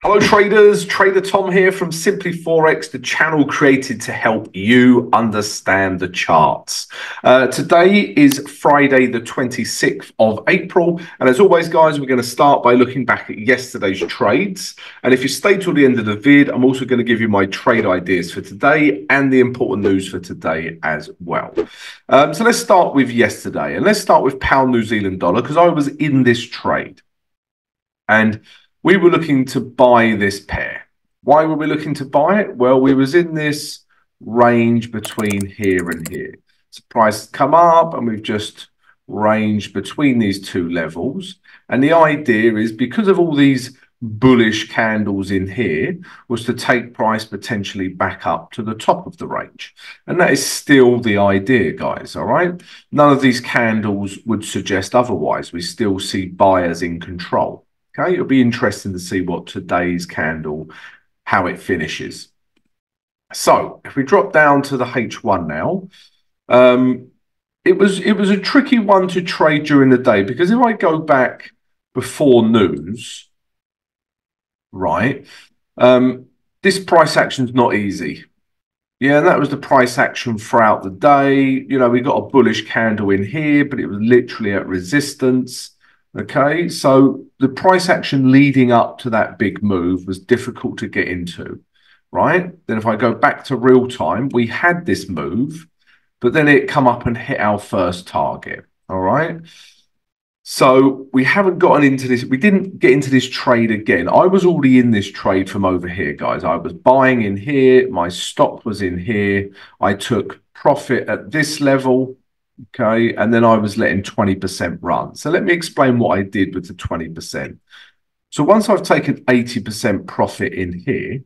Hello traders, Trader Tom here from Simply Forex, the channel created to help you understand the charts. Today is Friday the 26th of April, and as always guys, we're going to start by looking back at yesterday's trades. And if you stay till the end of the vid, I'm also going to give you my trade ideas for today and the important news for today as well. So let's start with yesterday, and let's start with pound New Zealand dollar, because I was in this trade and we were looking to buy this pair. Why were we looking to buy it? Well, we was in this range between here and here. So price has come up and we've just ranged between these two levels. And the idea is, because of all these bullish candles in here, was to take price potentially back up to the top of the range. And that is still the idea, guys, all right? None of these candles would suggest otherwise. We still see buyers in control. Okay, it'll be interesting to see what today's candle, how it finishes. So if we drop down to the H1 now, it was a tricky one to trade during the day, because if I go back before news, right, this price action's not easy. Yeah, and that was the price action throughout the day. You know, we got a bullish candle in here, but it was literally at resistance. Okay, so the price action leading up to that big move was difficult to get into, right? Then if I go back to real time, we had this move, but then it come up and hit our first target, all right? So we haven't gotten into this. We didn't get into this trade again. I was already in this trade from over here, guys. I was buying in here. My stop was in here. I took profit at this level. Okay, and then I was letting 20% run. So let me explain what I did with the 20%. So once I've taken 80% profit in here,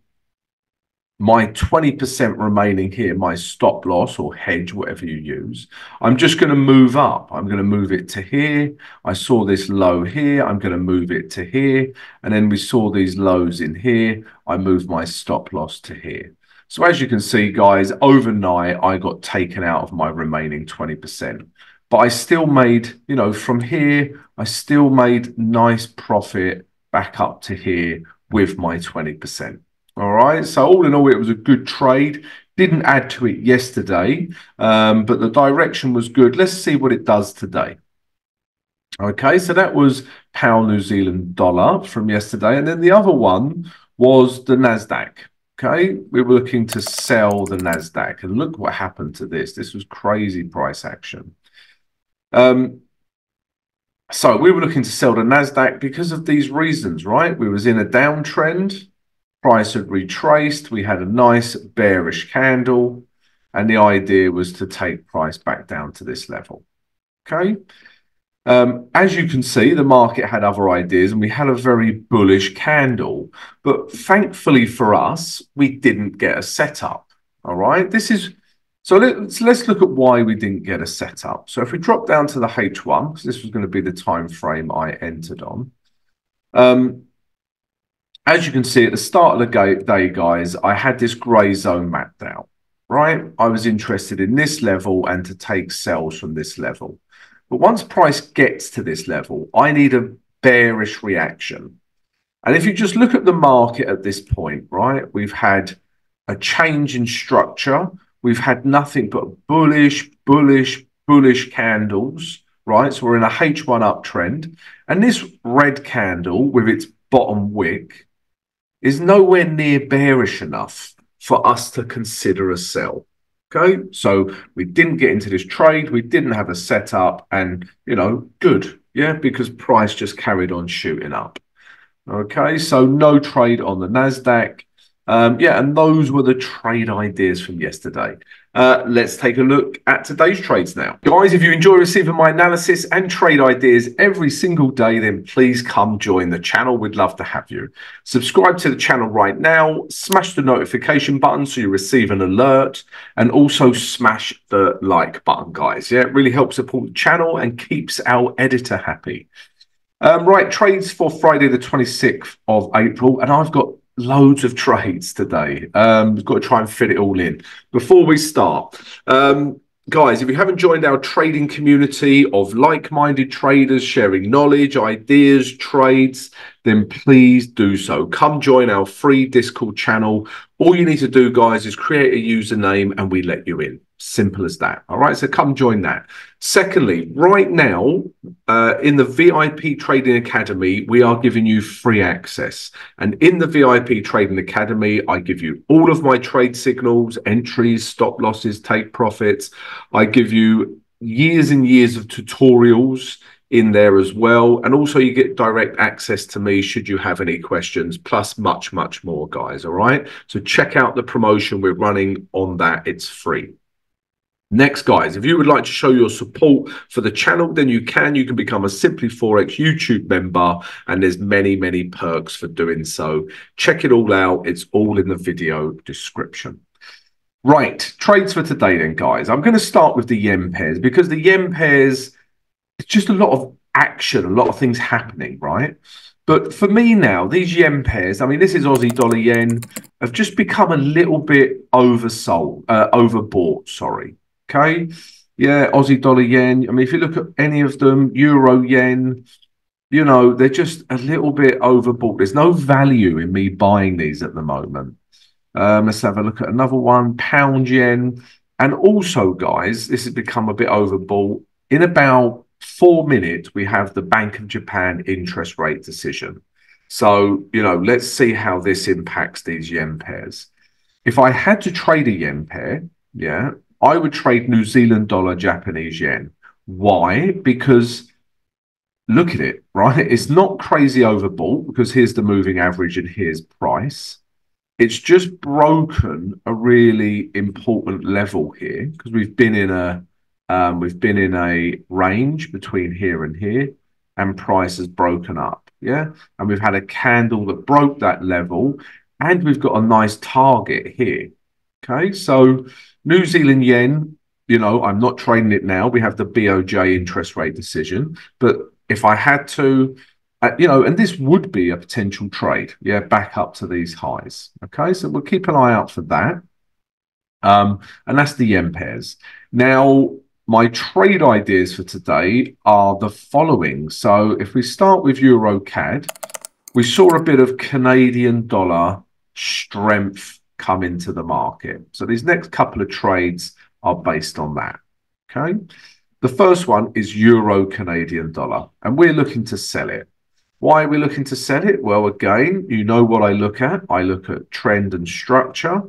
my 20% remaining here, my stop loss or hedge, whatever you use, I'm just going to move up. I'm going to move it to here. I saw this low here. I'm going to move it to here. And then we saw these lows in here. I moved my stop loss to here. So as you can see, guys, overnight, I got taken out of my remaining 20%. But I still made, you know, from here, I still made nice profit back up to here with my 20%. All right. So all in all, it was a good trade. Didn't add to it yesterday, but the direction was good. Let's see what it does today. Okay, so that was pound New Zealand dollar from yesterday. And then the other one was the NASDAQ. Okay, we were looking to sell the NASDAQ, and look what happened to this. This was crazy price action. So we were looking to sell the NASDAQ because of these reasons, right? We was in a downtrend, price had retraced, we had a nice bearish candle, and the idea was to take price back down to this level. Okay. As you can see, the market had other ideas and we had a very bullish candle, but thankfully for us, we didn't get a setup. All right, so let's look at why we didn't get a setup. So if we drop down to the H1, because this was going to be the time frame I entered on. As you can see at the start of the day, guys, I had this gray zone mapped out, right? I was interested in this level and to take sells from this level. But once price gets to this level, I need a bearish reaction. And if you just look at the market at this point, right, we've had a change in structure. We've had nothing but bullish, bullish, bullish candles, right? So we're in a H1 uptrend. And this red candle with its bottom wick is nowhere near bearish enough for us to consider a sell. Okay, so we didn't get into this trade. We didn't have a setup, and, you know, good. Yeah, because price just carried on shooting up. Okay, so no trade on the NASDAQ. Yeah, and those were the trade ideas from yesterday. Let's take a look at today's trades now. Guys, if you enjoy receiving my analysis and trade ideas every single day, then please come join the channel. We'd love to have you. Subscribe to the channel right now. Smash the notification button so you receive an alert. And also smash the like button, guys. Yeah, it really helps support the channel and keeps our editor happy. Right, trades for Friday the 26th of April. And I've got loads of trades today. We've got to try and fit it all in. Before we start, Guys, if you haven't joined our trading community of like-minded traders sharing knowledge, ideas, trades, then please do so. Come join our free Discord channel. All you need to do, guys, is create a username and we let you in. Simple as that. All right, so come join that. Secondly, right now, in the VIP Trading Academy, we are giving you free access. And in the VIP Trading Academy, I give you all of my trade signals, entries, stop losses, take profits. I give you years and years of tutorials in there as well. And also you get direct access to me should you have any questions, plus much, much more, guys. All right. So check out the promotion we're running on that. It's free. Next, guys, if you would like to show your support for the channel, then you can. You can become a Simply Forex YouTube member, and there's many, many perks for doing so. Check it all out. It's all in the video description. Right, trades for today then, guys. I'm going to start with the yen pairs because the yen pairs, it's just a lot of action, a lot of things happening, right? But for me now, these yen pairs, I mean, this is Aussie dollar yen, have just become a little bit overbought, sorry. Okay. Yeah, Aussie dollar yen. I mean, if you look at any of them, euro yen, you know, they're just a little bit overbought. There's no value in me buying these at the moment. Let's have a look at another one, pound yen. And also, guys, this has become a bit overbought. In about 4 minutes, we have the Bank of Japan interest rate decision. So, you know, let's see how this impacts these yen pairs. If I had to trade a yen pair, yeah, I would trade New Zealand dollar, Japanese yen. Why? Because look at it, right? It's not crazy overbought because here's the moving average and here's price. It's just broken a really important level here because we've been in a range between here and here, and price has broken up. Yeah, and we've had a candle that broke that level, and we've got a nice target here. Okay, so New Zealand yen, you know, I'm not trading it now. We have the BOJ interest rate decision. But if I had to, you know, and this would be a potential trade, yeah, back up to these highs. Okay, so we'll keep an eye out for that. And that's the yen pairs. Now, my trade ideas for today are the following. So if we start with EURCAD, we saw a bit of Canadian dollar strength come into the market. So these next couple of trades are based on that. Okay. The first one is Euro Canadian dollar, and we're looking to sell it. Why are we looking to sell it? Well, again, you know what I look at. I look at trend and structure,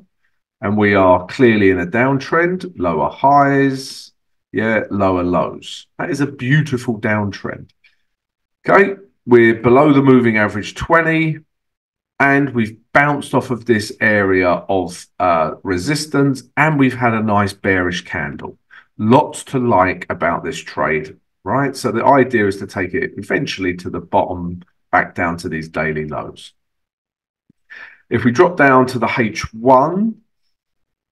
and we are clearly in a downtrend, lower highs, yeah, lower lows. That is a beautiful downtrend. Okay. We're below the moving average 20. And we've bounced off of this area of resistance, and we've had a nice bearish candle. Lots to like about this trade, right? So the idea is to take it eventually to the bottom, back down to these daily lows. If we drop down to the H1,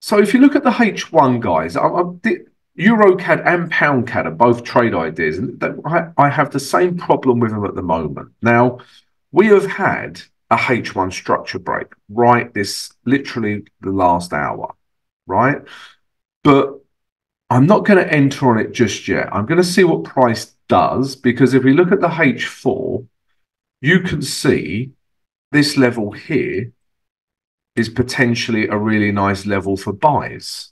so if you look at the H1, guys, EURCAD and PoundCAD are both trade ideas, and I have the same problem with them at the moment. Now, we have had a H1 structure break, right? This literally the last hour, right? But I'm not going to enter on it just yet. I'm going to see what price does, because if we look at the H4, you can see this level here is potentially a really nice level for buys.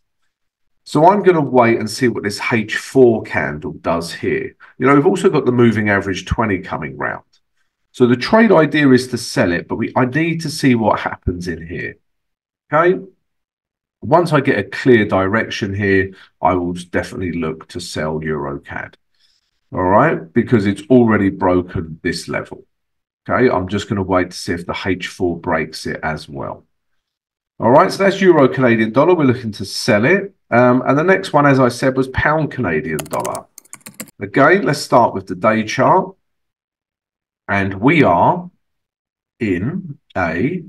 So I'm going to wait and see what this H4 candle does here. You know, we've also got the moving average 20 coming round. So the trade idea is to sell it, but I need to see what happens in here. Okay. Once I get a clear direction here, I will definitely look to sell EURCAD. All right, because it's already broken this level. Okay, I'm just going to wait to see if the H4 breaks it as well. All right, so that's Euro Canadian dollar. We're looking to sell it. And the next one, as I said, was pound Canadian dollar. Again, let's start with the day chart. And we are in a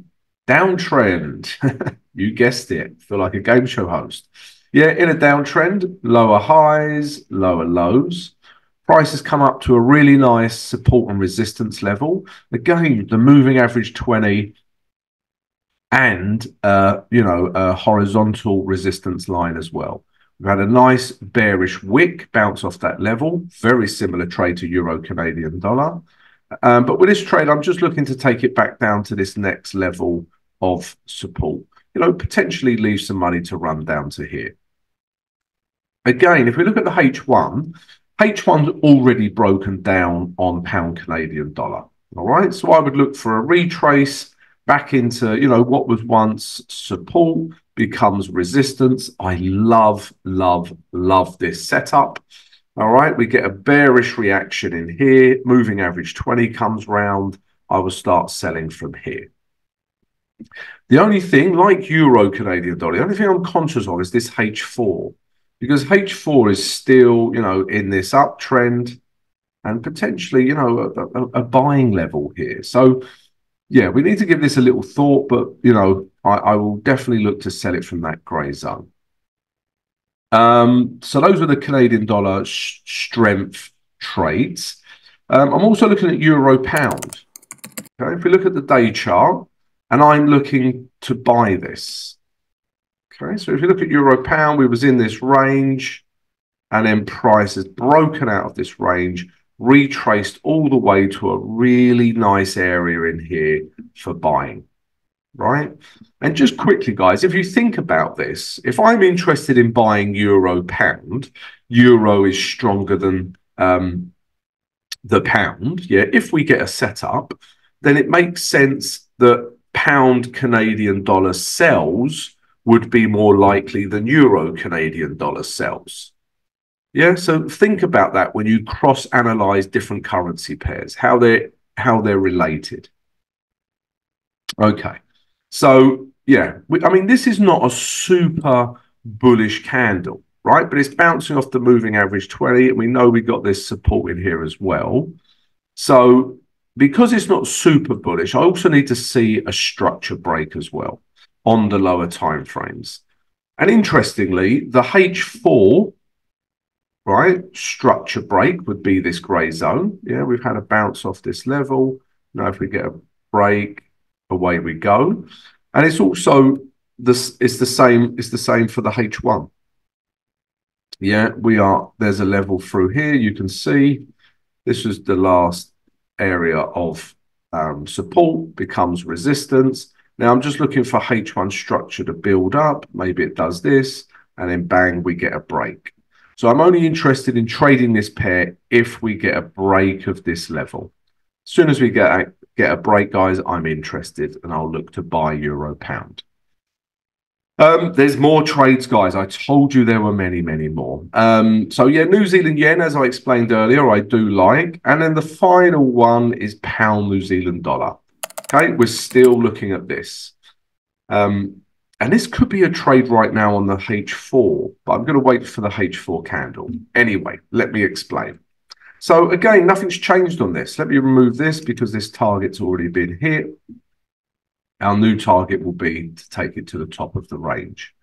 downtrend. You guessed it. Feel like a game show host. Yeah, in a downtrend, lower highs, lower lows. Price has come up to a really nice support and resistance level. Again, the moving average 20 and, you know, a horizontal resistance line as well. We've had a nice bearish wick bounce off that level. Very similar trade to Euro Canadian dollar. But with this trade, I'm just looking to take it back down to this next level of support. You know, potentially leave some money to run down to here. Again, if we look at the H1's already broken down on pound Canadian dollar. All right, so I would look for a retrace back into, you know, what was once support becomes resistance. I love, love, love this setup. All right, we get a bearish reaction in here. Moving average 20 comes round. I will start selling from here. The only thing, like Euro Canadian dollar, the only thing I'm conscious of is this H4. Because H4 is still, you know, in this uptrend and potentially, you know, a buying level here. So, yeah, we need to give this a little thought, but, you know, I will definitely look to sell it from that grey zone. So those are the Canadian dollar strength trades. I'm also looking at Euro pound. Okay, if we look at the day chart, and I'm looking to buy this. Okay, so if you look at Euro pound, we was in this range, and then price has broken out of this range, retraced all the way to a really nice area in here for buying, right? And just quickly, guys, if you think about this, if I'm interested in buying Euro pound, Euro is stronger than the pound, yeah, if we get a setup, then it makes sense that pound Canadian dollar sells would be more likely than Euro Canadian dollar sells. Yeah, so think about that when you cross-analyze different currency pairs, how they're related. Okay, so yeah, I mean, this is not a super bullish candle, right? But it's bouncing off the moving average 20, and we know we got this support in here as well. So because it's not super bullish, I also need to see a structure break as well on the lower time frames. And interestingly, the H4, right, structure break would be this grey zone. Yeah, we've had a bounce off this level. Now if we get a break, away we go. And it's also this, it's the same for the H1. Yeah, there's a level through here. You can see this is the last area of support, becomes resistance. Now I'm just looking for H1 structure to build up. Maybe it does this, and then bang, we get a break. So I'm only interested in trading this pair if we get a break of this level. As soon as we get a break, guys, I'm interested, and I'll look to buy Euro pound. There's more trades, guys. I told you there were many, many more. So yeah, New Zealand yen, as I explained earlier, I do like. And then the final one is pound New Zealand dollar. Okay, we're still looking at this. And this could be a trade right now on the H4, but I'm going to wait for the H4 candle. Anyway, let me explain. So again, nothing's changed on this. Let me remove this because this target's already been hit. Our new target will be to take it to the top of the range.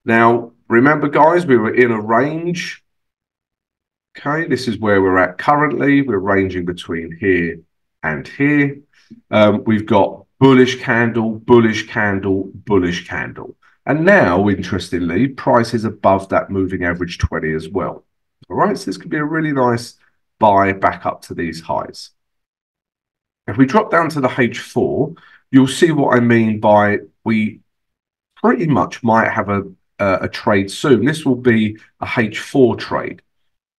Now, remember, guys, we were in a range. Okay, this is where we're at currently. We're ranging between here and here. We've got bullish candle, bullish candle, bullish candle. And now, interestingly, price is above that moving average 20 as well. All right, so this could be a really nice buy back up to these highs. If we drop down to the H4, you'll see what I mean by we pretty much might have a trade soon. This will be a H4 trade.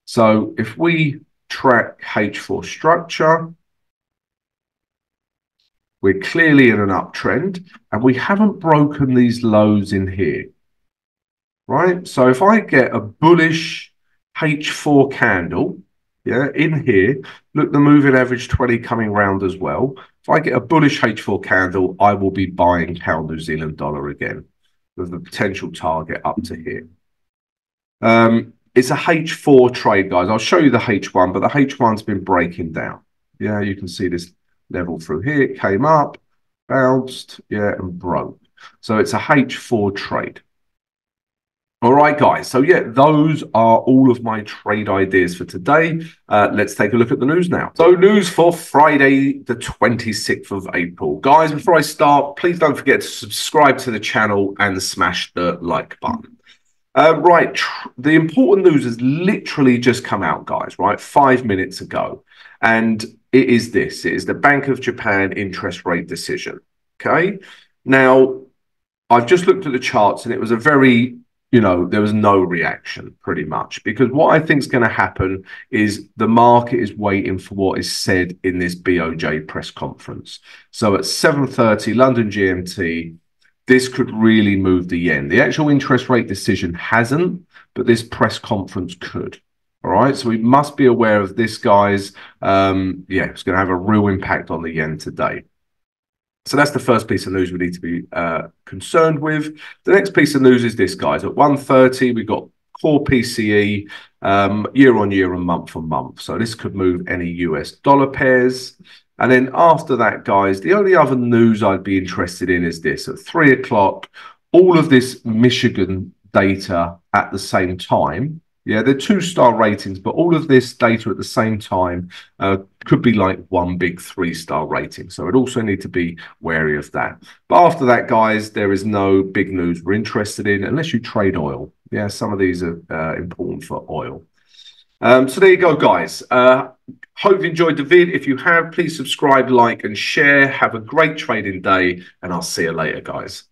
So if we track H4 structure, we're clearly in an uptrend, and we haven't broken these lows in here, right? So if I get a bullish H4 candle, yeah, in here, look, the moving average 20 coming round as well. If I get a bullish H4 candle, I will be buying pound New Zealand dollar again with the potential target up to here. It's a H4 trade, guys. I'll show you the H1, but the H1's been breaking down. Yeah, you can see this level through here. It came up, bounced, yeah, and broke. So it's a H4 trade. All right, guys. So, yeah, those are all of my trade ideas for today. Let's take a look at the news now. So, news for Friday, the 26th of April. Guys, before I start, please don't forget to subscribe to the channel and smash the like button. Right, the important news has literally just come out, guys, right? 5 minutes ago. And it is this. It is the Bank of Japan interest rate decision. Okay. Now, I've just looked at the charts and it was a very, there was no reaction pretty much because what I think is going to happen is the market is waiting for what is said in this BOJ press conference. So at 7:30 London GMT, this could really move the yen. The actual interest rate decision hasn't, but this press conference could. All right, so we must be aware of this, guys. Yeah, it's going to have a real impact on the yen today. So that's the first piece of news we need to be concerned with. The next piece of news is this, guys. At 1:30, we've got core PCE year on year and month on month. So this could move any US dollar pairs. And then after that, guys, the only other news I'd be interested in is this. At 3 o'clock, all of this Michigan data at the same time. Yeah, they're 2-star ratings, but all of this data at the same time could be like one big 3-star rating. So I'd also need to be wary of that. But after that, guys, there is no big news we're interested in unless you trade oil. Yeah, some of these are important for oil. So there you go, guys. Hope you enjoyed the vid. If you have, please subscribe, like, and share. Have a great trading day, and I'll see you later, guys.